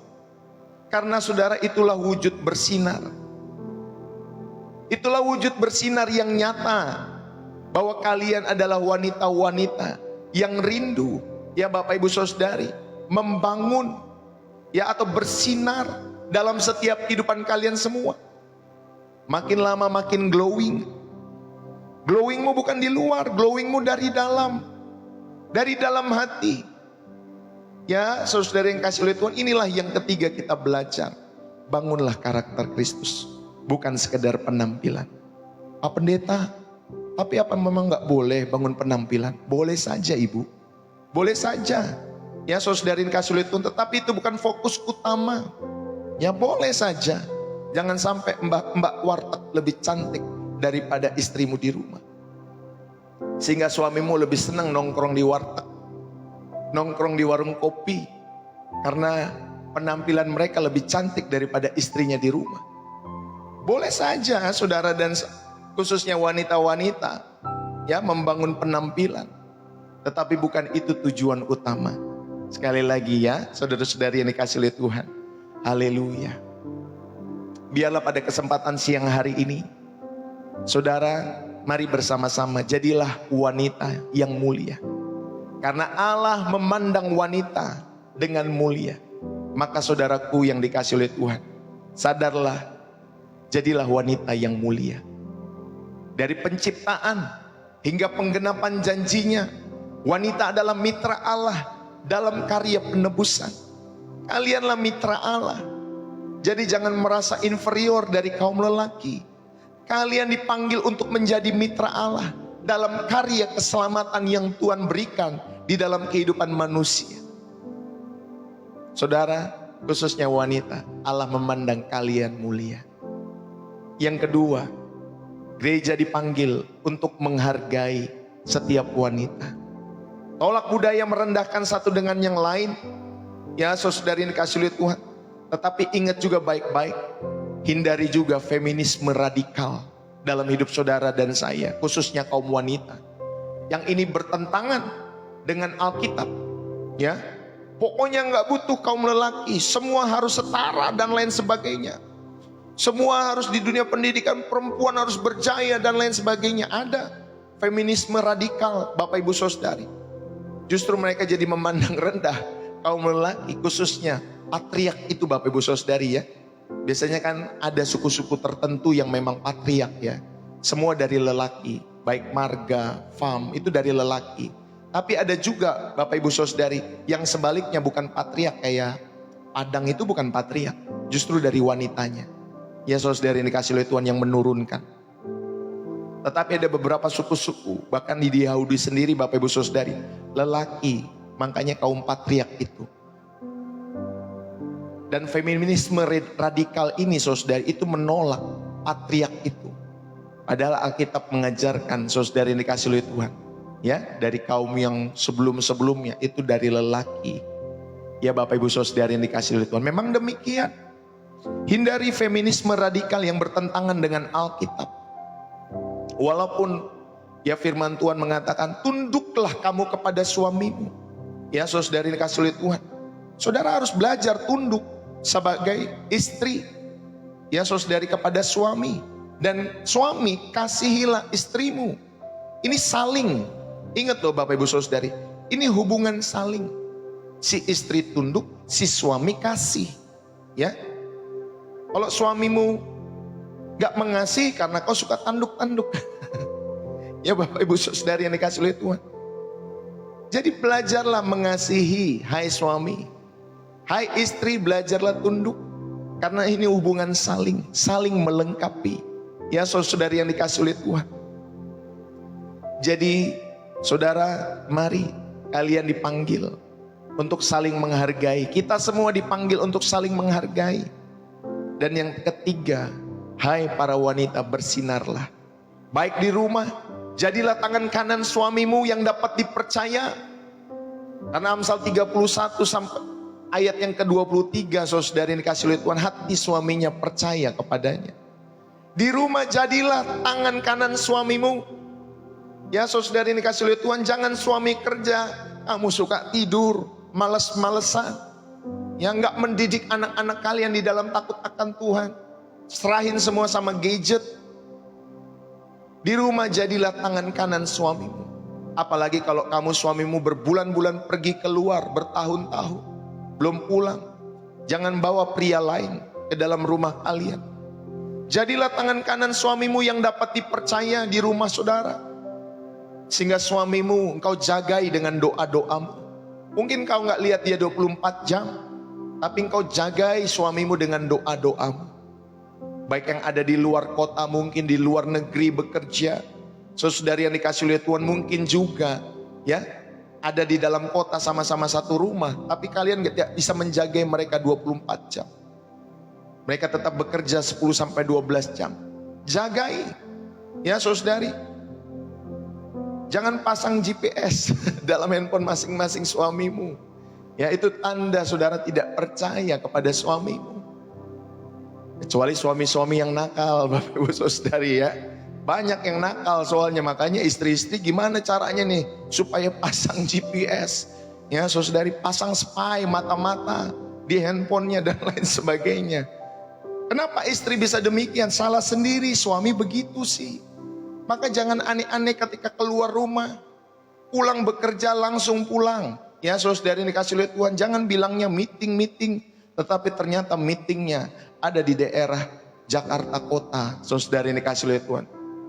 Karena saudara, itulah wujud bersinar. Itulah wujud bersinar yang nyata bahwa kalian adalah wanita-wanita yang rindu, ya Bapak Ibu Saudari, membangun, ya, atau bersinar dalam setiap kehidupan kalian semua. Makin lama makin glowing. Glowingmu bukan di luar, glowingmu dari dalam hati. Ya saudara yang kasih oleh Tuhan, inilah yang ketiga kita belajar. Bangunlah karakter Kristus, bukan sekedar penampilan. Pak Pendeta, tapi apa memang gak boleh bangun penampilan? Boleh saja Ibu, boleh saja. Ya saudara yang kasih oleh Tuhan, tetapi itu bukan fokus utama. Ya boleh saja. Jangan sampai mbak warteg lebih cantik daripada istrimu di rumah, sehingga suamimu lebih senang nongkrong di warteg. nongkrong di warung kopi karena penampilan mereka lebih cantik daripada istrinya di rumah. Boleh saja saudara dan khususnya wanita-wanita ya membangun penampilan, tetapi bukan itu tujuan utama. Sekali lagi ya, saudara-saudari yang dikasih oleh Tuhan. Haleluya. Biarlah pada kesempatan siang hari ini, saudara, mari bersama-sama jadilah wanita yang mulia. Karena Allah memandang wanita dengan mulia. Maka saudaraku yang dikasih oleh Tuhan, sadarlah, jadilah wanita yang mulia. Dari penciptaan hingga penggenapan janjinya, wanita adalah mitra Allah dalam karya penebusan. Kalianlah mitra Allah. Jadi jangan merasa inferior dari kaum lelaki. Kalian dipanggil untuk menjadi mitra Allah dalam karya keselamatan yang Tuhan berikan di dalam kehidupan manusia. Saudara, khususnya wanita, Allah memandang kalian mulia. Yang kedua, gereja dipanggil untuk menghargai setiap wanita. Tolak budaya merendahkan satu dengan yang lain. Ya saudari yang dikasih oleh Tuhan. Tetapi ingat juga baik-baik, hindari juga feminisme radikal dalam hidup saudara dan saya, khususnya kaum wanita. Yang ini bertentangan dengan Alkitab. Ya, pokoknya nggak butuh kaum lelaki, semua harus setara dan lain sebagainya. Semua harus di dunia pendidikan, perempuan harus berjaya dan lain sebagainya. Ada feminisme radikal, Bapak Ibu Saudari. Justru mereka jadi memandang rendah kaum lelaki, khususnya patriark itu Bapak Ibu Saudari ya. Biasanya kan ada suku-suku tertentu yang memang patriark ya. Semua dari lelaki, baik marga, fam, itu dari lelaki. Tapi ada juga Bapak Ibu Saudari yang sebaliknya bukan patriark, kayak Padang itu bukan patriark, justru dari wanitanya. Ya saudari yang dikasih oleh Tuhan yang menurunkan. Tetapi ada beberapa suku-suku, bahkan di Yahudi sendiri Bapak Ibu Saudari, lelaki, makanya kaum patriark itu. Dan feminisme radikal ini saudari itu menolak patriark itu. Padahal Alkitab mengajarkan saudari yang dikasih oleh Tuhan, ya, dari kaum yang sebelum-sebelumnya itu dari lelaki. Ya Bapak Ibu Saudari yang dikasih oleh Tuhan, memang demikian. Hindari feminisme radikal yang bertentangan dengan Alkitab. Walaupun ya firman Tuhan mengatakan tunduklah kamu kepada suamimu. Ya saudari dikasih oleh Tuhan, saudara harus belajar tunduk sebagai istri. Ya saudari kepada suami. Dan suami kasihilah istrimu. Ini saling. Ingat loh Bapak Ibu Saudari, ini hubungan saling. Si istri tunduk, si suami kasih. Ya, kalau suamimu gak mengasihi karena kau suka tanduk-tanduk. Ya Bapak Ibu Saudari yang dikasih oleh Tuhan. Jadi belajarlah mengasihi, hai suami. Hai istri, belajarlah tunduk. Karena ini hubungan saling, saling melengkapi. Ya saudari yang dikasih oleh Tuhan. Jadi saudara, mari kalian dipanggil untuk saling menghargai. Kita semua dipanggil untuk saling menghargai. Dan yang ketiga, hai para wanita, bersinarlah. Baik di rumah, jadilah tangan kanan suamimu yang dapat dipercaya. Karena Amsal 31 sampai ayat yang ke-23, saudari yang dikasih oleh Tuhan, hati suaminya percaya kepadanya. Di rumah jadilah tangan kanan suamimu. Ya saudari yang dikasih oleh Tuhan, jangan suami kerja, kamu suka tidur, males-malesan. Ya nggak mendidik anak-anak kalian di dalam takut akan Tuhan. Serahin semua sama gadget. Di rumah jadilah tangan kanan suamimu. Apalagi kalau kamu suamimu berbulan-bulan pergi keluar, bertahun-tahun belum pulang. Jangan bawa pria lain ke dalam rumah kalian. Jadilah tangan kanan suamimu yang dapat dipercaya di rumah saudara. Sehingga suamimu engkau jagai dengan doa-doamu. Mungkin kau nggak lihat dia 24 jam, tapi engkau jagai suamimu dengan doa-doamu. Baik yang ada di luar kota, mungkin di luar negeri bekerja. Saudari yang dikasih oleh Tuhan, mungkin juga ya ada di dalam kota sama-sama satu rumah, tapi kalian tidak bisa menjaga mereka 24 jam. Mereka tetap bekerja 10-12 jam. Jagai. Ya saudari. Jangan pasang GPS dalam handphone masing-masing suamimu. Ya, itu tanda saudara tidak percaya kepada suamimu. Kecuali suami-suami yang nakal, Bapak Ibu Saudari ya. Banyak yang nakal soalnya, makanya istri-istri gimana caranya nih supaya pasang GPS. Ya, saudari, pasang spy mata-mata di handphonenya dan lain sebagainya. Kenapa istri bisa demikian? Salah sendiri, suami begitu sih. Maka jangan aneh-aneh ketika keluar rumah. Pulang bekerja langsung pulang. Ya, saudari dikasih oleh Tuhan, jangan bilangnya meeting. Tetapi ternyata meetingnya ada di daerah Jakarta Kota. Saudari dikasih oleh Tuhan.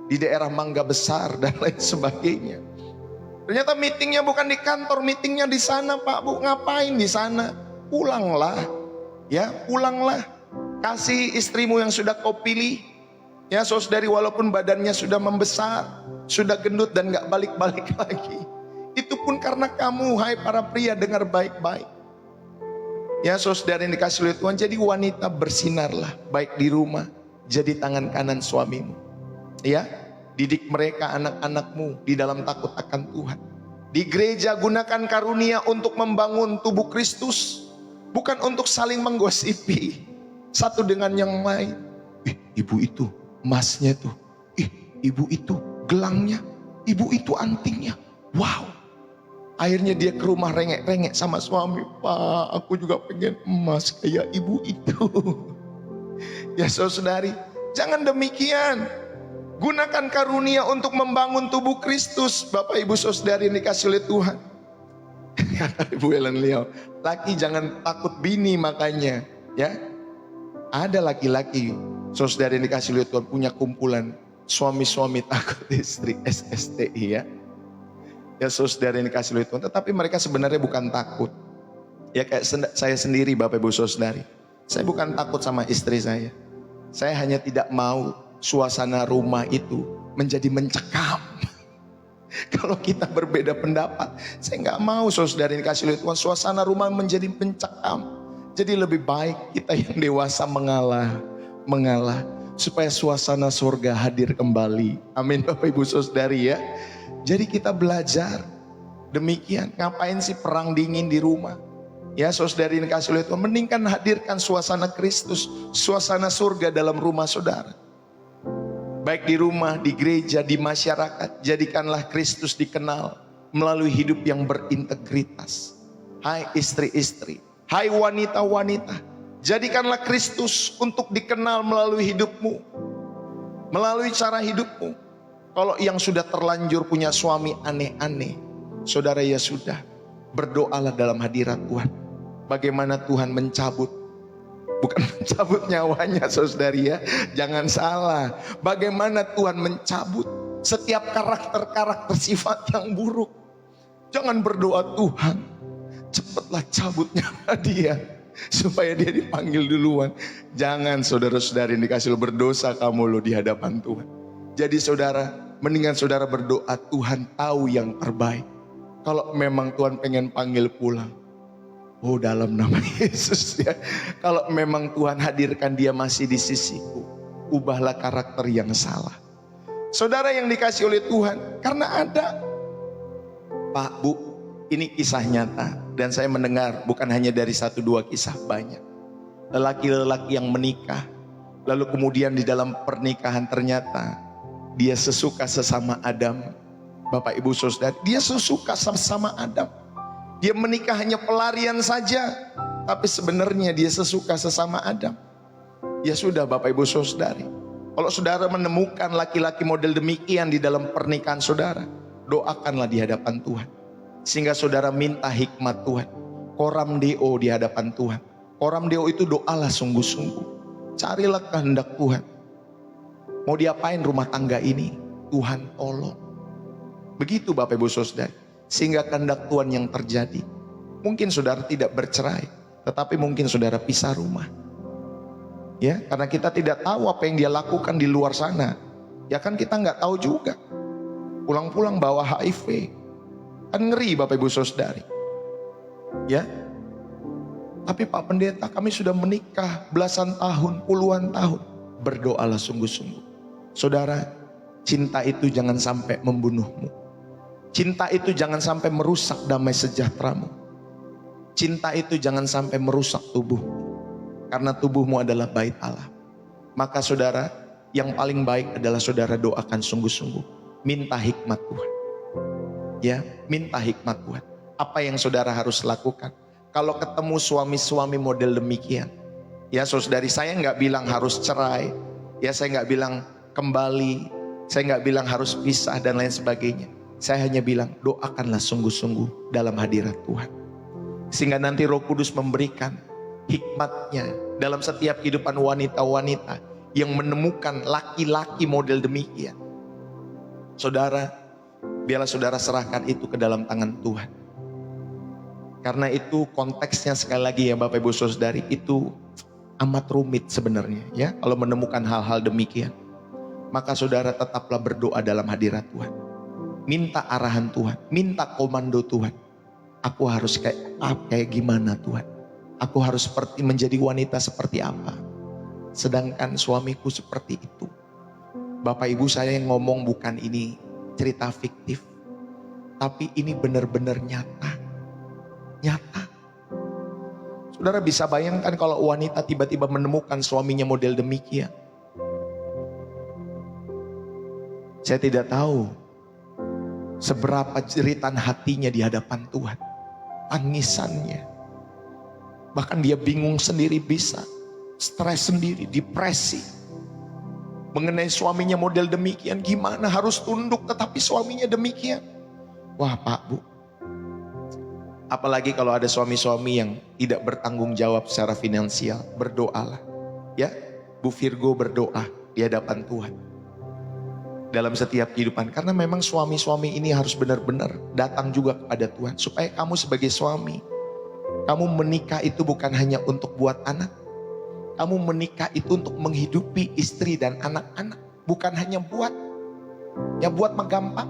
Di daerah Mangga Besar dan lain sebagainya. Ternyata meetingnya bukan di kantor, meetingnya di sana Pak Bu. Ngapain di sana? Pulanglah. Ya, pulanglah. Kasih istrimu yang sudah kau pilih. Ya, saudari, walaupun badannya sudah membesar, sudah gendut dan gak balik-balik lagi. Itu pun karena kamu, hai para pria, dengar baik-baik. Ya, saudari yang dikasih oleh Tuhan, jadi wanita bersinarlah, baik di rumah, jadi tangan kanan suamimu. Ya, didik mereka anak-anakmu di dalam takut akan Tuhan. Di gereja gunakan karunia untuk membangun tubuh Kristus, bukan untuk saling menggosipi satu dengan yang lain. Ibu itu emasnya tuh, ibu itu gelangnya, ibu itu antingnya. Wow. Akhirnya dia ke rumah rengek-rengek sama suami, Pak, aku juga pengen emas kayak ibu itu. Ya, saudari, jangan demikian. Gunakan karunia untuk membangun tubuh Kristus. Bapak Ibu Saudari yang dikasih oleh Tuhan. Kata Ibu Ellen Liao, laki jangan takut bini makanya. Ya, ada laki-laki saudari yang dikasih oleh Tuhan punya kumpulan suami-suami takut istri, SSTI ya. Ya, saudari yang dikasih oleh Tuhan, tetapi mereka sebenarnya bukan takut. Ya, kayak saya sendiri Bapak Ibu Saudari. Saya bukan takut sama istri saya. Saya hanya tidak mau suasana rumah itu menjadi mencekam. Kalau kita berbeda pendapat, saya nggak mau saudari yang dikasih oleh Tuhan suasana rumah menjadi mencekam. Jadi lebih baik kita yang dewasa mengalah supaya suasana surga hadir kembali. Amin Bapak Ibu Saudari ya. Jadi kita belajar demikian. Ngapain sih perang dingin di rumah? Ya, saudari yang dikasih oleh Tuhan, mendingkan hadirkan suasana Kristus, suasana surga dalam rumah saudara. Baik di rumah, di gereja, di masyarakat, jadikanlah Kristus dikenal melalui hidup yang berintegritas. Hai istri-istri, hai wanita-wanita, jadikanlah Kristus untuk dikenal melalui hidupmu, melalui cara hidupmu. Kalau yang sudah terlanjur punya suami aneh-aneh, saudara, ya sudah, berdoalah dalam hadirat Tuhan. Bagaimana Tuhan mencabut, bukan mencabut nyawanya saudari ya, jangan salah. Bagaimana Tuhan mencabut setiap karakter-karakter sifat yang buruk. Jangan berdoa, Tuhan cepatlah cabut nyawa dia supaya dia dipanggil duluan. Jangan saudara-saudari yang dikasih berdosa kamu lo di hadapan Tuhan. Jadi saudara, mendingan saudara berdoa, Tuhan tahu yang terbaik. Kalau memang Tuhan pengen panggil pulang, oh dalam nama Yesus ya. Kalau memang Tuhan hadirkan dia masih di sisiku, ubahlah karakter yang salah. Saudara yang dikasih oleh Tuhan, karena ada, Pak Bu, ini kisah nyata. Dan saya mendengar bukan hanya dari 1-2 kisah, banyak. Lelaki-lelaki yang menikah, lalu kemudian di dalam pernikahan ternyata dia sesuka sesama Adam. Bapak Ibu Saudara, dia sesuka sesama Adam. Dia menikah hanya pelarian saja, tapi sebenarnya dia sesuka sesama Adam. Ya sudah Bapak Ibu Saudari, kalau saudara menemukan laki-laki model demikian di dalam pernikahan saudara, doakanlah di hadapan Tuhan. Sehingga saudara minta hikmat Tuhan. Koram deo di hadapan Tuhan. Koram deo itu doalah sungguh-sungguh. Carilah kehendak Tuhan. Mau diapain rumah tangga ini? Tuhan tolong. Begitu Bapak Ibu Saudari. Sehingga kehendak Tuhan yang terjadi. Mungkin saudara tidak bercerai, tetapi mungkin saudara pisah rumah. Ya, karena kita tidak tahu apa yang dia lakukan di luar sana. Ya kan kita nggak tahu juga. Pulang-pulang bawa HIV. Kan ngeri Bapak Ibu Saudari. Ya. Tapi Pak Pendeta, kami sudah menikah belasan tahun, puluhan tahun. Berdoalah sungguh-sungguh. Saudara, cinta itu jangan sampai membunuhmu. Cinta itu jangan sampai merusak damai sejahteramu. Cinta itu jangan sampai merusak tubuhmu. Karena tubuhmu adalah bait Allah. Maka saudara, yang paling baik adalah saudara doakan sungguh-sungguh. Minta hikmat Tuhan. Ya, minta hikmat Tuhan. Apa yang saudara harus lakukan? Kalau ketemu suami-suami model demikian. Ya, saudari, saya nggak bilang harus cerai. Ya, saya nggak bilang kembali. Saya nggak bilang harus pisah dan lain sebagainya. Saya hanya bilang doakanlah sungguh-sungguh dalam hadirat Tuhan. Sehingga nanti Roh Kudus memberikan hikmatnya dalam setiap kehidupan wanita-wanita yang menemukan laki-laki model demikian. Saudara, biarlah saudara serahkan itu ke dalam tangan Tuhan. Karena itu konteksnya sekali lagi ya Bapak Ibu Saudari, itu amat rumit sebenarnya ya. Kalau menemukan hal-hal demikian, maka saudara tetaplah berdoa dalam hadirat Tuhan. Minta arahan Tuhan, minta komando Tuhan. Aku harus kayak gimana Tuhan? Aku harus menjadi wanita seperti apa? Sedangkan suamiku seperti itu. Bapak Ibu, saya yang ngomong bukan ini cerita fiktif, tapi ini benar-benar nyata. Nyata. Saudara bisa bayangkan kalau wanita tiba-tiba menemukan suaminya model demikian. Saya tidak tahu seberapa jeritan hatinya di hadapan Tuhan. Tangisannya. Bahkan dia bingung sendiri bisa. Stres sendiri, depresi. Mengenai suaminya model demikian, gimana harus tunduk tetapi suaminya demikian. Wah Pak Bu. Apalagi kalau ada suami-suami yang tidak bertanggung jawab secara finansial. Berdoalah. Ya, Bu Virgo berdoa di hadapan Tuhan. Dalam setiap kehidupan. Karena memang suami-suami ini harus benar-benar datang juga kepada Tuhan. Supaya kamu sebagai suami, kamu menikah itu bukan hanya untuk buat anak. Kamu menikah itu untuk menghidupi istri dan anak-anak. Bukan hanya buat. Ya buat mah gampang.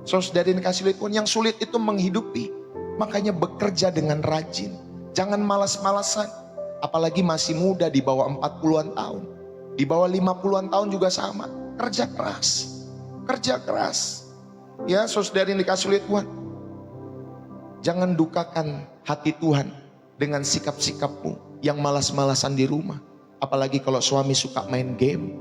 Saudari kasih lihat Tuhan, yang sulit itu menghidupi. Makanya bekerja dengan rajin. Jangan malas-malasan. Apalagi masih muda di bawah 40-an tahun. Di bawah 50-an tahun juga sama. Kerja keras. Kerja keras. Ya saudari yang dikasih oleh Tuhan. Jangan dukakan hati Tuhan dengan sikap-sikapmu yang malas-malasan di rumah. Apalagi kalau suami suka main game.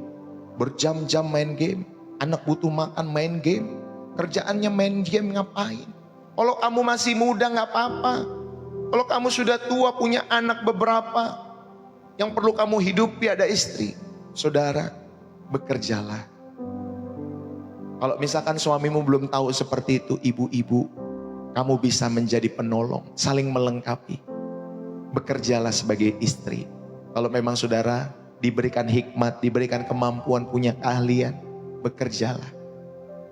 Berjam-jam main game. Anak butuh makan main game. Kerjaannya main game ngapain? Kalau kamu masih muda gak apa-apa. Kalau kamu sudah tua punya anak beberapa. Yang perlu kamu hidupi ada istri. Saudara, bekerjalah. Kalau misalkan suamimu belum tahu seperti itu, ibu-ibu, kamu bisa menjadi penolong, saling melengkapi. Bekerjalah sebagai istri. Kalau memang saudara diberikan hikmat, diberikan kemampuan, punya keahlian, bekerjalah.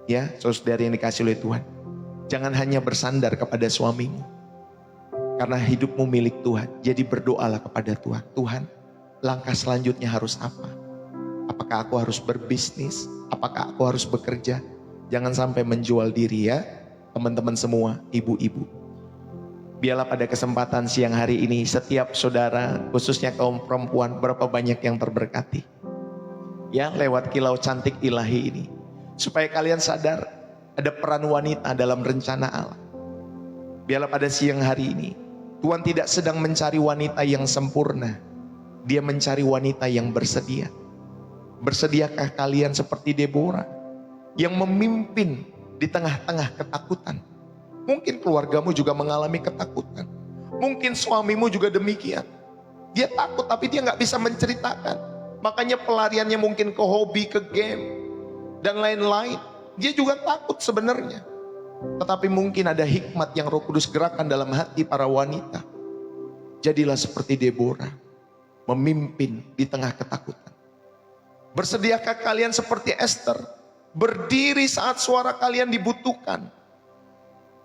Ya, saudari yang dikasih oleh Tuhan. Jangan hanya bersandar kepada suamimu. Karena hidupmu milik Tuhan. Jadi berdoalah kepada Tuhan. Tuhan, langkah selanjutnya harus apa? Apakah aku harus berbisnis? Apakah aku harus bekerja? Jangan sampai menjual diri ya, teman-teman semua, ibu-ibu. Biarlah pada kesempatan siang hari ini, setiap saudara, khususnya kaum perempuan, berapa banyak yang terberkati. Ya, lewat kilau cantik ilahi ini. Supaya kalian sadar, ada peran wanita dalam rencana Allah. Biarlah pada siang hari ini, Tuhan tidak sedang mencari wanita yang sempurna. Dia mencari wanita yang bersedia. Bersediakah kalian seperti Deborah yang memimpin di tengah-tengah ketakutan? Mungkin keluargamu juga mengalami ketakutan. Mungkin suamimu juga demikian. Dia takut tapi dia gak bisa menceritakan. Makanya pelariannya mungkin ke hobi, ke game, dan lain-lain. Dia juga takut sebenarnya. Tetapi mungkin ada hikmat yang Roh Kudus gerakan dalam hati para wanita. Jadilah seperti Deborah, memimpin di tengah ketakutan. Bersediakah kalian seperti Esther, berdiri saat suara kalian dibutuhkan?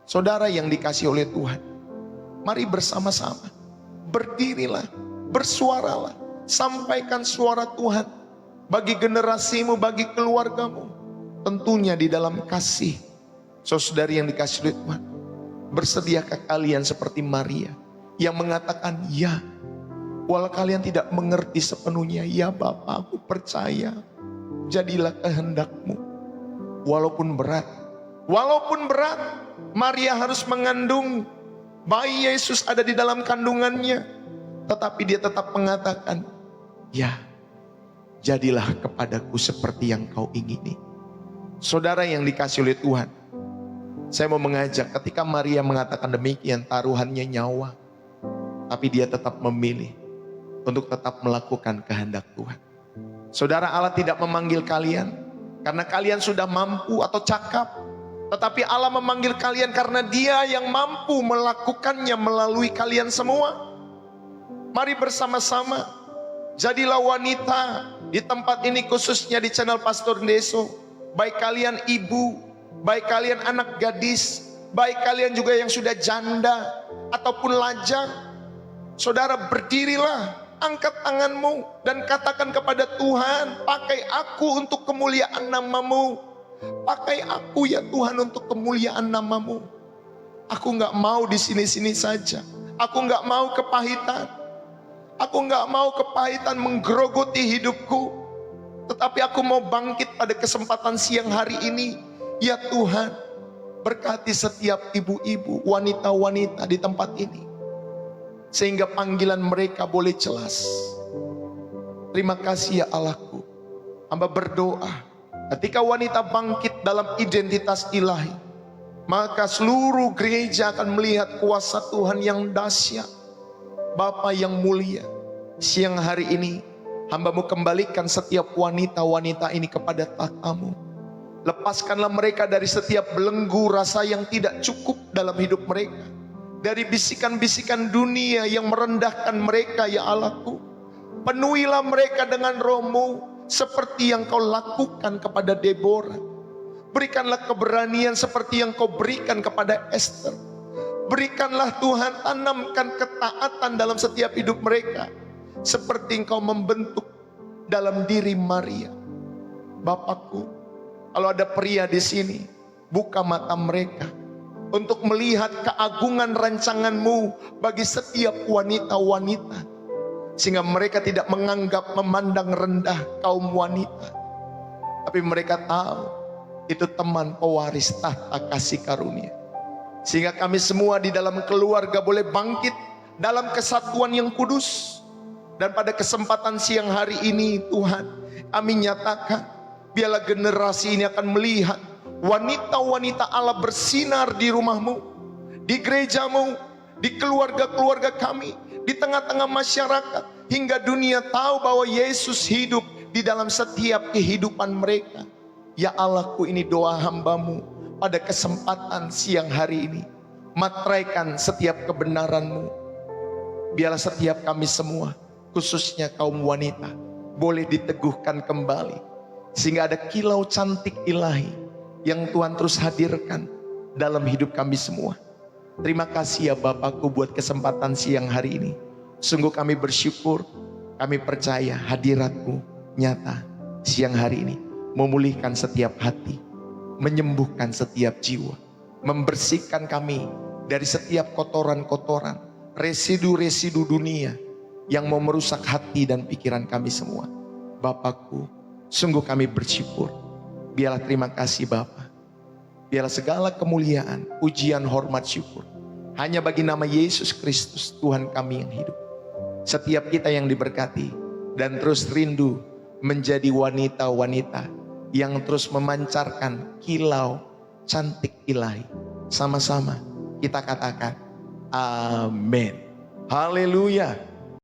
Saudara yang dikasih oleh Tuhan, mari bersama-sama berdirilah, bersuaralah, sampaikan suara Tuhan bagi generasimu, bagi keluargamu, tentunya di dalam kasih. Saudari yang dikasih oleh Tuhan, bersediakah kalian seperti Maria yang mengatakan ya, walau kalian tidak mengerti sepenuhnya, ya Bapa, aku percaya, jadilah kehendakmu. Walaupun berat, Walaupun berat, Maria harus mengandung bayi Yesus ada di dalam kandungannya, tetapi dia tetap mengatakan, ya, jadilah kepadaku seperti yang kau ingini. Saudara yang dikasih oleh Tuhan, saya mau mengajak, ketika Maria mengatakan demikian, taruhannya nyawa, tapi dia tetap memilih untuk tetap melakukan kehendak Tuhan. Saudara, Allah tidak memanggil kalian karena kalian sudah mampu atau cakap, tetapi Allah memanggil kalian karena Dia yang mampu melakukannya melalui kalian semua. Mari bersama-sama, jadilah wanita di tempat ini, khususnya di channel Pastor Deso. Baik kalian ibu, baik kalian anak gadis, baik kalian juga yang sudah janda ataupun lajang. Saudara, berdirilah, angkat tanganmu dan katakan kepada Tuhan, pakai aku untuk kemuliaan nama-Mu. Pakai aku ya Tuhan untuk kemuliaan nama-Mu. Aku gak mau di sini-sini saja. Aku gak mau kepahitan. Aku gak mau kepahitan menggerogoti hidupku. Tetapi aku mau bangkit pada kesempatan siang hari ini. Ya Tuhan, berkati setiap ibu-ibu, wanita-wanita di tempat ini, sehingga panggilan mereka boleh jelas. Terima kasih ya Allahku. Hamba berdoa, ketika wanita bangkit dalam identitas ilahi, maka seluruh gereja akan melihat kuasa Tuhan yang dahsyat. Bapa yang mulia, siang hari ini hamba-Mu kembalikan setiap wanita-wanita ini kepada tahta-Mu. Lepaskanlah mereka dari setiap belenggu rasa yang tidak cukup dalam hidup mereka, dari bisikan-bisikan dunia yang merendahkan mereka ya Allahku. Penuhilah mereka dengan Roh-Mu, seperti yang Kau lakukan kepada Deborah. Berikanlah keberanian seperti yang Kau berikan kepada Esther. Berikanlah Tuhan, tanamkan ketaatan dalam setiap hidup mereka, seperti Engkau membentuk dalam diri Maria. Bapakku, kalau ada pria di sini, buka mata mereka untuk melihat keagungan rancangan-Mu bagi setiap wanita-wanita, sehingga mereka tidak memandang rendah kaum wanita, tapi mereka tahu itu teman pewaris tahta kasih karunia. Sehingga kami semua di dalam keluarga boleh bangkit dalam kesatuan yang kudus. Dan pada kesempatan siang hari ini Tuhan, kami nyatakan, biarlah generasi ini akan melihat wanita-wanita Allah bersinar di rumah-Mu, di gereja-Mu, di keluarga-keluarga kami, di tengah-tengah masyarakat, hingga dunia tahu bahwa Yesus hidup di dalam setiap kehidupan mereka. Ya Allahku, ini doa hamba-Mu pada kesempatan siang hari ini. Materaikan setiap kebenaran-Mu. Biarlah setiap kami semua, khususnya kaum wanita, boleh diteguhkan kembali, sehingga ada kilau cantik ilahi yang Tuhan terus hadirkan dalam hidup kami semua. Terima kasih ya Bapakku buat kesempatan siang hari ini. Sungguh kami bersyukur, kami percaya hadirat-Mu nyata siang hari ini, memulihkan setiap hati, menyembuhkan setiap jiwa, membersihkan kami dari setiap kotoran-kotoran, residu-residu dunia yang mau merusak hati dan pikiran kami semua. Bapakku, sungguh kami bersyukur. Biarlah terima kasih Bapa. Biarlah segala kemuliaan, pujian, hormat, syukur hanya bagi nama Yesus Kristus, Tuhan kami yang hidup. Setiap kita yang diberkati dan terus rindu menjadi wanita-wanita yang terus memancarkan kilau cantik ilahi. Sama-sama kita katakan amin. Haleluya.